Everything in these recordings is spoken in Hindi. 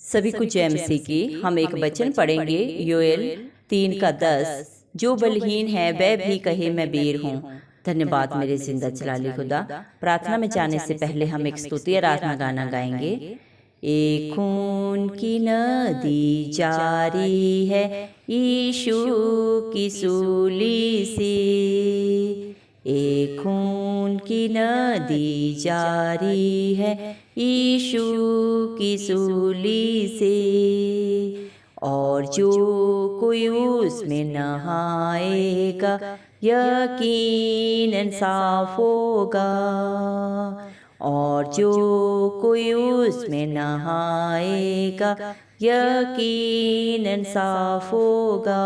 सभी को जय मसीह की। हम एक वचन पढ़ेंगे, योएल 3:10। जो बलहीन है वह भी कहे मैं वीर हूँ। धन्यवाद मेरे जिंदा जलाली खुदा। प्रार्थना में जाने से पहले हम एक स्तुति आराधना गाना गाएंगे। एक खून की नदी जारी है यीशु की सूली से, एक खून की नदी जारी है यीशु की सूली से, और जो कोई उसमें नहाएगा यकीनन साफ होगा, और जो कोई उसमें नहाएगा यकीनन साफ होगा।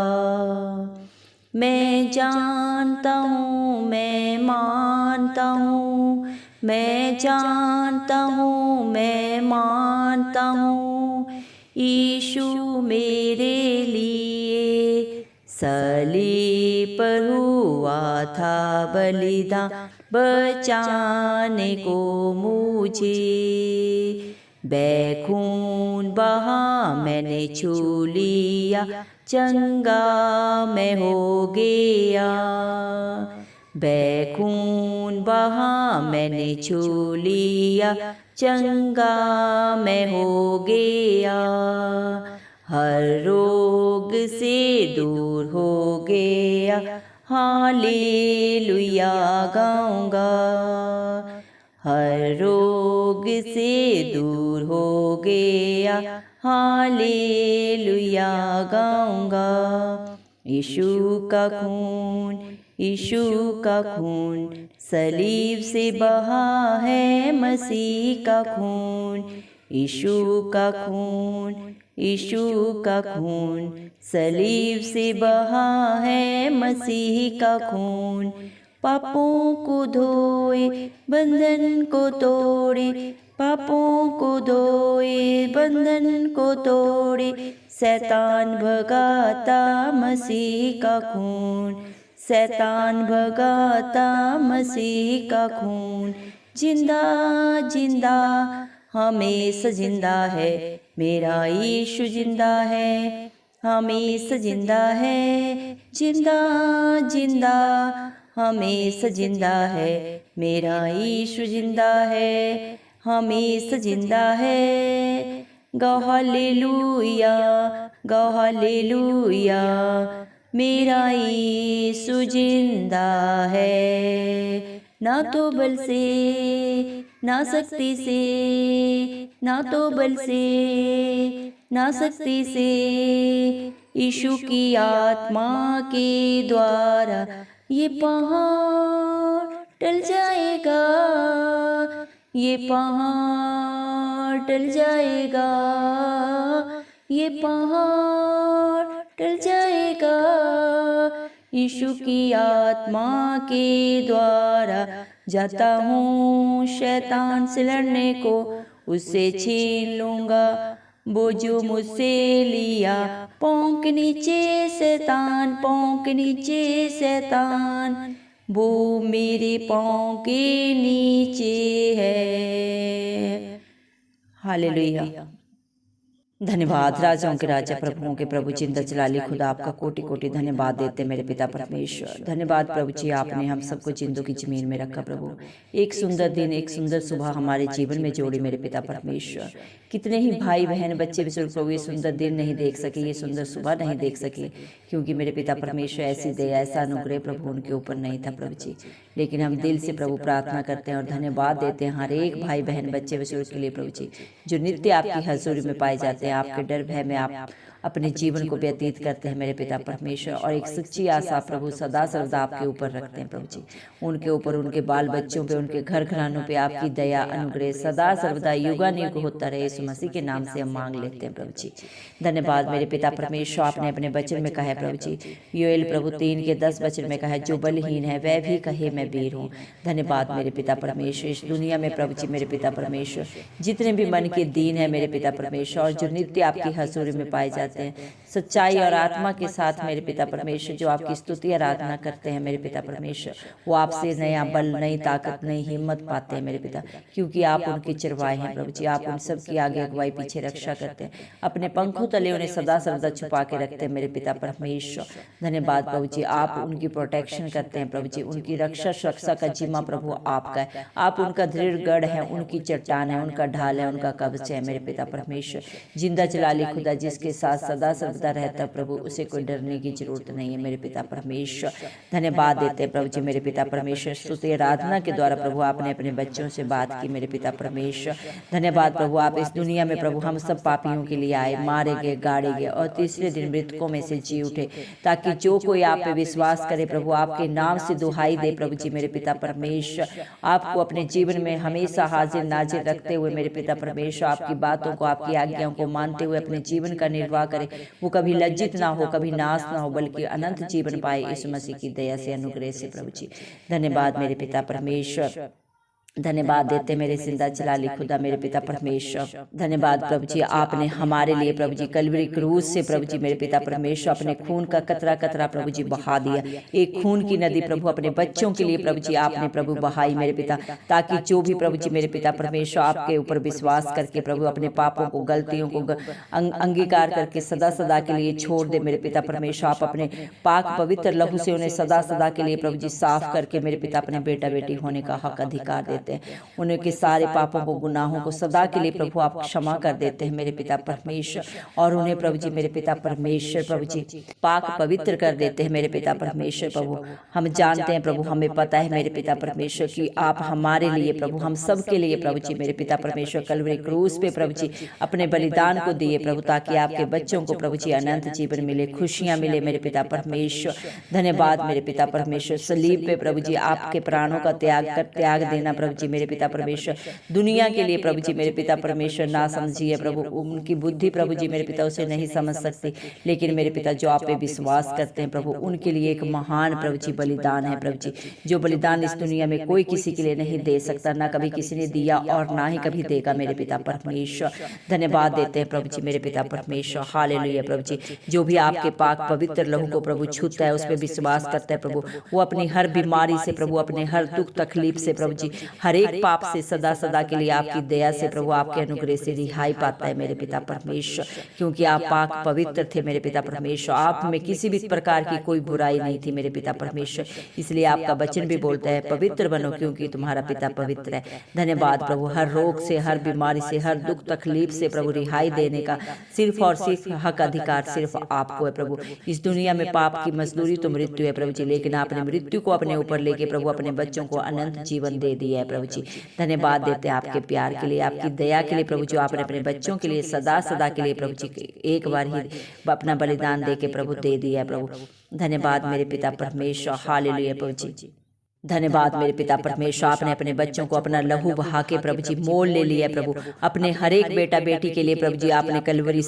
मैं जानता हूँ, मैं मानता हूँ, मैं जानता हूँ, मैं मानता हूँ, यीशु मेरे लिए सलीब पर हुआ था बलिदान बचाने को मुझे। खून बहा मैंने छू लिया, चंगा मैं हो गया। खून बहा मैंने छू लिया, चंगा मैं हो गया। हर रोग से दूर हो गया, हालेलुया गाऊंगा। हर रोग से दूर हो गया, हालेलुया गाऊंगा। यीशु का खून, यीशु का खून, सलीब से बहा है मसीह का खून। यीशु का खून, यीशु का खून, सलीब से बहा है मसीह का खून। पापों को धोए, बंधन को तोड़े, पापों को धोए, बंधन को तोड़े, शैतान भगाता मसीह का खून, शैतान भगाता मसीह का खून। जिंदा जिंदा हमेशा जिंदा है मेरा यीशु, जिंदा है हमेशा जिंदा है, जिंदा जिंदा हमेशा जिंदा है मेरा यीशु, जिंदा है हमेशा जिंदा है। गौ हालेलुया, गौ हालेलुया, मेरा यीशु जिंदा है। ना तो बल से, ना शक्ति से, ना तो बल से, ना शक्ति से, यीशु की आत्मा के द्वारा ये पहाड़ टल जाएगा, ये पहाड़ टल जाएगा, ये पहाड़ टल जाएगा। यीशु की आत्मा के द्वारा जाता हूँ शैतान से लड़ने को, उससे छीन लूँगा वो जो मुझसे लिया। पाँव के नीचे शैतान, पाँव के नीचे शैतान, वो मेरे पाँव के नीचे है। हालेलुया। धन्यवाद राजाओं के राजा, प्रभुओं के प्रभु, जिंदा जलाली खुदा, आपका कोटि कोटि धन्यवाद देते मेरे पिता परमेश्वर। धन्यवाद प्रभु जी, आपने हम सबको जिंदों की जमीन में रखा प्रभु। एक सुंदर दिन, एक सुंदर सुबह हमारे जीवन में जोड़ी मेरे पिता परमेश्वर। कितने ही भाई बहन बच्चे बुजुर्ग प्रभु ये सुंदर दिन नहीं देख सके, ये सुंदर सुबह नहीं देख सके, क्योंकि मेरे पिता परमेश्वर ऐसी दया, ऐसा अनुग्रह प्रभु उनके ऊपर नहीं था प्रभु जी। लेकिन हम दिल से प्रभु प्रार्थना करते हैं और धन्यवाद देते हैं हर एक भाई बहन बच्चे बुजुर्ग के लिए प्रभु जी, जो नित्य आपकी हजूरी में पाए जाते हैं। आपके डर भय में आप अपने जीवन को व्यतीत करते हैं मेरे पिता परमेश्वर, और एक सच्ची आशा प्रभु सदा सर्वदा आपके ऊपर रखते हैं प्रभु जी। उनके ऊपर, उनके बाल बच्चों पे, उनके घर घरानों पे आपकी दया अनुग्रह सदा सर्वदा युगानुयुग होता रहे। यीशु मसीह के नाम से हम मांग लेते हैं प्रभु जी। धन्यवाद मेरे पिता परमेश्वर, आपने अपने वचन में कहा है प्रभु जी, योएल प्रभु 3:10 वचन में कहा है, जो बलहीन है वह भी कहे मैं वीर हूँ। धन्यवाद मेरे पिता परमेश्वर। इस दुनिया में प्रभु जी मेरे पिता परमेश्वर जितने भी मन के दीन है मेरे पिता परमेश्वर, और जो नित्य आपकी हजूरी में पाए जाते हैं, सच्चाई और आत्मा के साथ मेरे पिता परमेश्वर जो आपकी स्तुति आराधना करते हैं मेरे पिता परमेश्वर, वो आपसे नया बल, नई ताकत, नई हिम्मत पाते हैं मेरे पिता, क्योंकि आप उनके चरवाहे हैं प्रभु जी। आप उन सब की आगे अगुवाई पीछे रक्षा करते हैं, अपने पंखों तले उन्हें सदा सर्वदा छुपा के रखते हैं मेरे पिता परमेश्वर। धन्यवाद प्रभु जी, आप उनकी प्रोटेक्शन करते हैं प्रभु जी, उनकी रक्षा सुरक्षा का जिम्मा प्रभु आपका है। आप उनका दृढ़ गढ़ है, उनकी चट्टान है, उनका ढाल है, उनका कवच है मेरे पिता परमेश्वर। जिंदा जलाली खुदा जिसके साथ सदा सर्वदा रहता प्रभु, उसे कोई डरने की जरूरत नहीं है मेरे पिता परमेश्वर। धन्यवाद देते हैं प्रभु जी मेरे पिता परमेश्वर। स्तुति आराधना के द्वारा प्रभु आपने अपने बच्चों से बात की मेरे पिता परमेश्वर। धन्यवाद प्रभु, आप इस दुनिया में प्रभु हम सब पापियों के लिए आए, मारे गए, गाड़े गए और तीसरे दिन मृतकों में से जी उठे, ताकि जो कोई आप पे विश्वास करे प्रभु, आपके नाम से दुहाई दे प्रभु जी मेरे पिता परमेश्वर, आपको अपने जीवन में हमेशा हाजिर नाजिर रखते हुए मेरे पिता परमेश्वर, आपकी बातों को, आपकी आज्ञाओं को मानते हुए अपने जीवन का निर्वाह करे। वो कभी लज्जित ना हो, कभी नाश ना हो, बल्कि अनंत जीवन पाए यीशु मसीह की दया से, अनुग्रह से प्रभु जी। धन्यवाद मेरे पिता परमेश्वर। धन्यवाद देते मेरे जिंदा जलाली खुदा मेरे पिता परमेश्वर। धन्यवाद प्रभु जी, आपने हमारे लिए प्रभु जी कलवरी क्रूज से प्रभु जी मेरे पिता परमेश्वर अपने खून का कतरा कतरा प्रभु जी बहा दिया। एक खून की नदी प्रभु अपने बच्चों के लिए प्रभु जी आपने प्रभु बहाई मेरे पिता, ताकि जो भी प्रभु जी मेरे पिता परमेश्वर आपके ऊपर विश्वास करके प्रभु अपने पापों को, गलतियों को अंगीकार करके सदा सदा के लिए छोड़ दे मेरे पिता परमेश्वर। आप अपने पाक पवित्र लहू से उन्हें सदा सदा के लिए प्रभु जी साफ करके मेरे पिता अपने बेटा बेटी होने का हक अधिकार देते हैं। उनके सारे पापों को, गुनाहों को सदा के लिए प्रभु आप क्षमा कर देते हैं मेरे पिता परमेश्वर, और उन्हें प्रभु जी मेरे पिता परमेश्वर प्रभु जी पाक पवित्र कर देते हैं मेरे पिता परमेश्वर। प्रभु हम जानते हैं प्रभु, हमें पता है मेरे पिता परमेश्वर कि आप हमारे लिए प्रभु, हम सब के लिए प्रभु जी मेरे पिता परमेश्वर कलवरी क्रूस पे प्रभु जी अपने बलिदान को दिए प्रभु, ताकि आपके बच्चों को प्रभु जी अनंत जीवन मिले, खुशियां मिले मेरे पिता परमेश्वर। धन्यवाद मेरे पिता परमेश्वर। सलीब पे प्रभु जी आपके प्राणों का त्याग देना प्रभु जी मेरे पिता परमेश्वर, दुनिया के लिए प्रभु जी मेरे पिता परमेश्वर ना समझिए प्रभु, उनकी बुद्धि प्रभु जी मेरे पिता उसे नहीं समझ सकती, लेकिन मेरे पिता जो आप पे विश्वास करते हैं प्रभु, उनके लिए एक महान प्रभु जी बलिदान है प्रभु जी, जो बलिदान इस दुनिया में कोई किसी के लिए नहीं दे सकता, ना कभी किसी ने दिया और ना ही कभी देगा मेरे पिता परमेश्वर। धन्यवाद देते हैं प्रभु जी मेरे पिता परमेश्वर। हालेलुया प्रभु जी, जो भी आपके पाक पवित्र लहू को प्रभु छूता है, उस पर विश्वास करता है प्रभु, वो अपनी हर बीमारी से प्रभु, अपने हर दुख तकलीफ से प्रभु जी, हर एक पाप से सदा सदा के लिए आपकी दया से प्रभु, आपके अनुग्रह से रिहाई पाता है मेरे पिता परमेश्वर, क्योंकि आप पाक पवित्र थे मेरे पिता परमेश्वर। आप में किसी भी प्रकार की कोई बुराई नहीं थी मेरे पिता परमेश्वर, इसलिए आपका वचन भी बोलता है पवित्र बनो क्योंकि तुम्हारा पिता पवित्र है। धन्यवाद प्रभु, हर रोग से, हर बीमारी से, हर दुख तकलीफ से प्रभु रिहाई देने का सिर्फ और सिर्फ हक अधिकार सिर्फ आपको है प्रभु। इस दुनिया में पाप की मजदूरी तो मृत्यु है प्रभु जी, लेकिन आपने मृत्यु को अपने ऊपर लेके प्रभु अपने बच्चों को अनंत जीवन दे दिया है प्रभु जी। धन्यवाद देते हैं आपके प्यार के लिए, आपकी दया के लिए प्रभु, जो आपने अपने बच्चों के लिए सदा सदा के लिए प्रभु जी एक बार ही अपना बलिदान दे के प्रभु दे दिया है प्रभु। धन्यवाद मेरे पिता परमेश्वर। हालेलुया प्रभु जी। धन्यवाद मेरे पिता परमेश्वर, आपने अपने बच्चों को अपना लहू बहा के प्रभु जी मोल ले लिया प्रभु, अपने हर एक बेटा बेटी के लिए प्रभु जी आपने कलवरी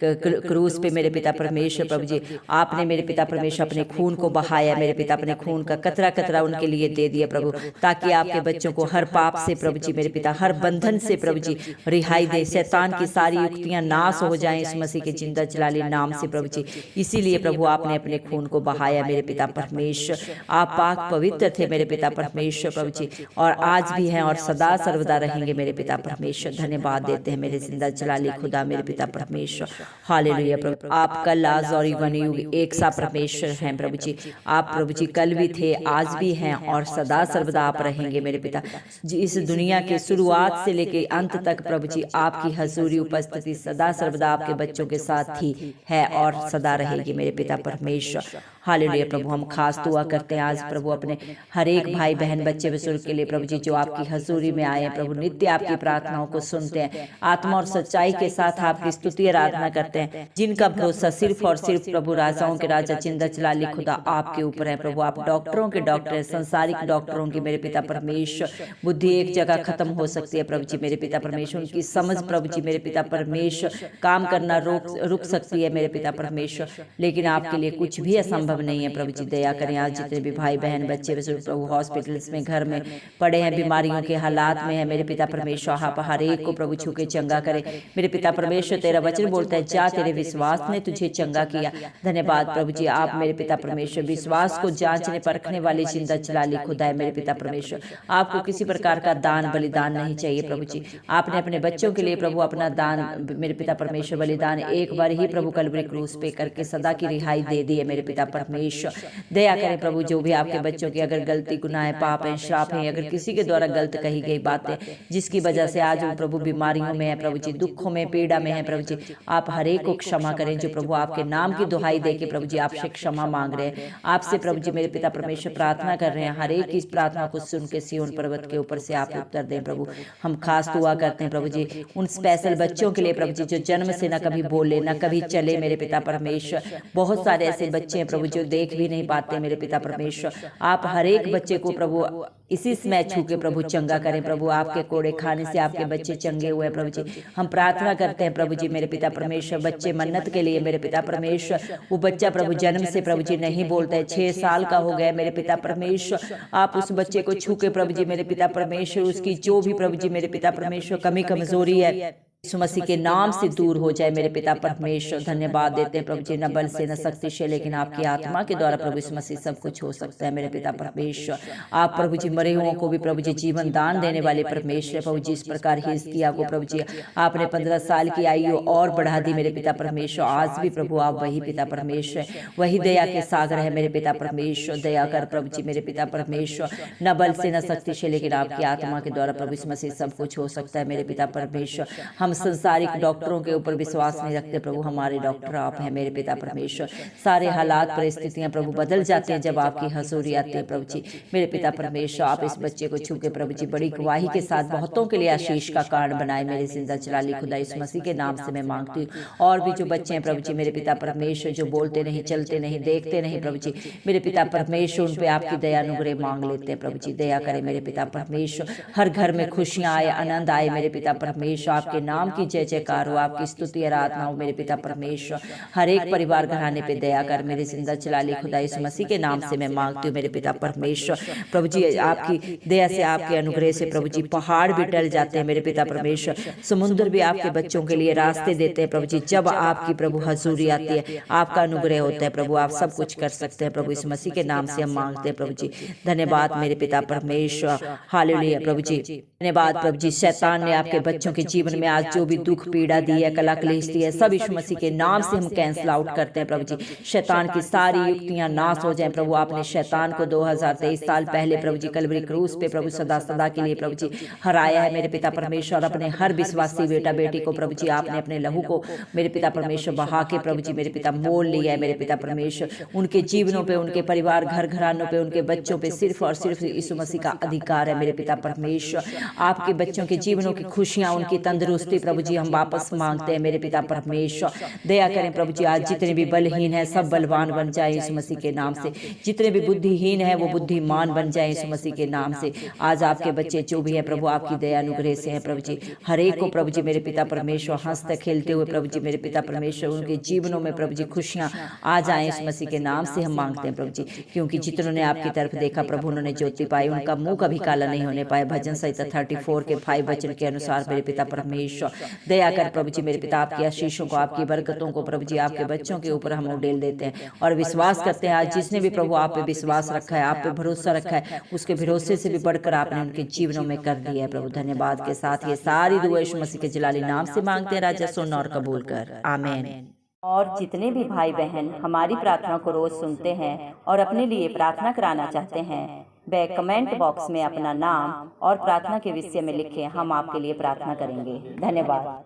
क्रूस पे मेरे पिता परमेश्वर प्रभु जी आपने मेरे पिता परमेश्वर अपने खून को बहाया मेरे पिता, अपने खून का कतरा कतरा उनके लिए दे दिया प्रभु, ताकि आपके बच्चों को हर पाप से प्रभु जी मेरे पिता, हर बंधन से प्रभु जी रिहाई दे, शैतान की सारी युक्तियां नाश हो जाएं इस मसीह के जिंदा जलाली नाम से प्रभु जी। इसीलिए प्रभु आपने अपने खून को बहाया मेरे पिता परमेश्वर। आप पाक पवित्र थे मेरे पिता परमेश्वर प्रभु जी, और आज भी हैं और सदा सर्वदा रहेंगे मेरे पिता परमेश्वर। धन्यवाद देते हैं मेरे जिंदा जलाली खुदा मेरे पिता परमेश्वर। हालेलुया प्रभु, आप कल आज और युग एक सा परमेश्वर हैं प्रभु जी। आप प्रभु जी कल भी थे, आज भी हैं और सदा सर्वदा आप रहेंगे मेरे पिता जी। इस दुनिया के शुरुआत से लेके अंत तक प्रभु जी आपकी हजूरी उपस्थिति सदा सर्वदा आपके बच्चों के साथ थी, है और सदा रहेगी मेरे पिता परमेश्वर। हालेलुया प्रभु, हम खास दुआ करते हैं आज प्रभु अपने हर एक भाई बहन बच्चे बुजुर्ग के लिए प्रभु जी, जो आपकी हजूरी में आए हैं प्रभु, नित्य आपकी प्रार्थनाओं को सुनते हैं, आत्मा और सच्चाई के साथ आपकी स्तुति आराधना करते हैं, जिनका भरोसा सिर्फ और सिर्फ प्रभु राजाओं के राजा जिंदा जलाली खुदा आपके ऊपर है प्रभु। आप डॉक्टरों के डॉक्टर, संसारिक डॉक्टरों की मेरे पिता परमेश्वर बुद्धि एक जगह खत्म हो सकती है प्रभु जी मेरे पिता परमेश्वर, उनकी समझ प्रभु जी मेरे पिता परमेश्वर काम करना रुक सकती है मेरे पिता परमेश्वर, लेकिन आपके लिए कुछ भी असंभव नहीं है प्रभु जी। दया करें आज जितने भी भाई बहन बच्चे बुजुर्ग प्रभु हॉस्पिटल्स में, घर में पड़े हैं, बीमारियों के हालात में है मेरे पिता परमेश्वर, आप हर एक को प्रभु छू के चंगा करे मेरे पिता परमेश्वर। तेरा वचन बोलता है जा तेरे विश्वास ने तुझे चंगा किया। धन्यवाद प्रभु जी, आप मेरे पिता परमेश्वर विश्वास को जांचने परखने वाली जिंदा चलाली खुदा है मेरे पिता परमेश्वर। आपको किसी प्रकार का दान बलिदान नहीं चाहिए प्रभु जी। आपने अपने बच्चों के लिए प्रभु अपना दान मेरे पिता परमेश्वर बलिदान एक बार ही प्रभु कलवरी क्रूस पे करके सदा की रिहाई दे दी है मेरे पिता परमेश्वर। दया करें प्रभु, जो भी आपके बच्चों की अगर गलती गुनाह पाप है श्राप है, अगर किसी के द्वारा गलत कही गई बातें जिसकी वजह से आज वो प्रभु बीमारियों में है प्रभु जी, दुखों में पीड़ा में है प्रभु जी, आप हर एक को क्षमा करें। जो प्रभु आपके नाम की दुहाई दे के प्रभु जी आपसे क्षमा मांग रहे हैं, आपसे प्रभु जी मेरे पिता परमेश्वर प्रार्थना कर रहे हैं, हर एक की इस प्रार्थना को सुन के सिय्योन पर्वत के ऊपर से आप उत्तर दें प्रभु। हम खास दुआ करते हैं प्रभु जी उन स्पेशल बच्चों के लिए प्रभु जी जो जन्म से न कभी बोले न कभी चले मेरे पिता परमेश्वर। बहुत सारे ऐसे बच्चे हैं प्रभु जो देख भी नहीं पाते मेरे पिता परमेश्वर। आप हर एक बच्चे को प्रभु इसी समय छू के प्रभु चंगा करें प्रभु। आपके कोड़े खाने से आपके बच्चे चंगे हुए प्रभु जी। हम प्रार्थना करते हैं प्रभु जी मेरे पिता परमेश्वर बच्चे मन्नत के लिए मेरे पिता परमेश्वर। वो बच्चा प्रभु जन्म से प्रभु जी नहीं बोलता है, 6 साल का हो गया मेरे पिता परमेश्वर। आप उस बच्चे को छू के प्रभु जी मेरे पिता परमेश्वर उसकी जो भी प्रभु जी मेरे पिता परमेश्वर कमी कमजोरी है यीशु मसीह के नाम से दूर हो जाए मेरे पिता परमेश्वर। धन्यवाद देते हैं प्रभु जी, न बल से न शक्ति से लेकिन आपकी आत्मा के द्वारा प्रभु यीशु मसीह सब कुछ हो सकता है मेरे पिता परमेश्वर। आप प्रभु जी मरे हुओं को भी प्रभु जी जीवन दान देने वाले परमेश्वर प्रभु जी। इस प्रकार ही हिजकिय्याह को प्रभु जी आपने 15 साल की आयु और बढ़ा दी मेरे पिता परमेश्वर। आज भी प्रभु आप वही पिता परमेश्वर, वही दया के सागर है मेरे पिता परमेश्वर। दया कर प्रभु जी मेरे पिता परमेश्वर, न बल से न शक्ति से लेकिन आपकी आत्मा के द्वारा प्रभु यीशु मसीह सब कुछ हो सकता है मेरे पिता परमेश्वर। हम संसारिक डॉक्टरों के ऊपर विश्वास नहीं रखते प्रभु, हमारे डॉक्टर आप हैं मेरे पिता परमेश्वर। सारे हालात परिस्थितियां प्रभु बदल जाते हैं जब आपकी हजूरी आती है प्रभु जी मेरे पिता परमेश्वर। आप इस बच्चे को छू के प्रभु जी बड़ी गवाही के साथ बहुतों के लिए आशीष का कारण बनाए मेरे जिंदा चलाली खुदा यीशु मसीह के नाम से मैं मांगती हूँ। और भी जो बच्चे हैं प्रभु जी मेरे पिता परमेश्वर जो बोलते नहीं चलते नहीं देखते नहीं प्रभु जी मेरे पिता परमेश्वर, उन पे आपकी दया अनुग्रह मांग लेते हैं प्रभु जी। दया करें मेरे पिता परमेश्वर, हर घर में खुशियां आए आनंद आए मेरे पिता परमेश्वर। आपके नाम की जय जयकार हो, आपकी स्तुति आराधना हो मेरे पिता परमेश्वर। हर एक परिवार घराने पे दया कर मेरे जिंदा चलाली खुदा यीशु मसीह के नाम से मैं मांगती हूँ मेरे पिता परमेश्वर। प्रभु जी आपकी दया से आपके अनुग्रह से प्रभु जी पहाड़ भी टल जाते हैं मेरे पिता परमेश्वर, समुद्र भी आपके बच्चों के लिए रास्ते देते हैं प्रभु जी। जब आपकी प्रभु हजूरी आती है आपका अनुग्रह होता है प्रभु, आप सब कुछ कर सकते हैं प्रभु यीशु मसीह के नाम से हम मांगते हैं प्रभु जी। धन्यवाद मेरे पिता परमेश्वर, हालेलुया प्रभु जी। धन्यवाद प्रभु जी। शैतान ने आपके बच्चों के जीवन में आज जो भी दुख पीड़ा दी है कला क्लेश दी है सब यीशु मसीह के नाम से हम कैंसिल आउट करते हैं प्रभु जी। शैतान की सारी युक्तियां नाश हो जाएं प्रभु। आपने शैतान को 2023 साल पहले प्रभु जी कलवरी क्रूस पे प्रभु सदा सदा के लिए प्रभु जी हराया है मेरे पिता परमेश्वर। अपने हर विश्वासी बेटा बेटी को प्रभु जी आपने अपने लहू को मेरे पिता परमेश्वर बहा के प्रभु जी मेरे पिता मोल लिया है मेरे पिता परमेश्वर। उनके जीवनों पे, उनके परिवार घर घरानों पे, उनके बच्चों पे सिर्फ और सिर्फ यीशु मसीह का अधिकार है मेरे पिता परमेश्वर। आपके बच्चों के जीवनों की खुशियां, उनकी तंदुरुस्ती प्रभु जी हम वापस मांगते हैं मेरे पिता परमेश्वर। दया करें प्रभु जी, आज जितने भी बलहीन हैं सब बलवान बन जाए यीशु मसीह के नाम से। जितने भी बुद्धिहीन हैं वो बुद्धिमान बन जाए यीशु मसीह के नाम से। आज आपके बच्चे जो भी हैं प्रभु आपकी दया अनुग्रह से हैं प्रभु जी। हर एक को प्रभु जी मेरे पिता परमेश्वर हंसते खेलते हुए प्रभु जी मेरे पिता परमेश्वर उनके जीवनों में प्रभु जी खुशियां आ जाए यीशु मसीह के नाम से हम मांगते हैं प्रभु जी। क्योंकि जितनों ने आपकी तरफ देखा प्रभु उन्होंने ज्योति पाई, उनका मुंह कभी काला नहीं होने पाया। भजन संहिता 34 के 5 वचन के अनुसार मेरे पिता परमेश्वर दया कर प्रभु जी मेरे पिता आपकी आशीषों को, आपकी बरकतों को प्रभु जी आपके बच्चों के ऊपर हम उड़ेल देते हैं और विश्वास करते हैं आज जिसने भी प्रभु आप पे विश्वास रखा है, आप पे भरोसा रखा है, उसके भरोसे से भी बढ़कर आपने उनके जीवनों में कर दिया है प्रभु। धन्यवाद के साथ ये सारी दुआ यीशु मसीह के जलाली नाम से मांगते हैं राजा, सुन और कबूल कर, आमीन। और जितने भी भाई बहन हमारी प्रार्थना को रोज सुनते हैं और अपने लिए प्रार्थना कराना चाहते हैं वे कमेंट बॉक्स में अपना नाम और प्रार्थना के विषय में लिखें, हम आपके लिए प्रार्थना करेंगे। धन्यवाद।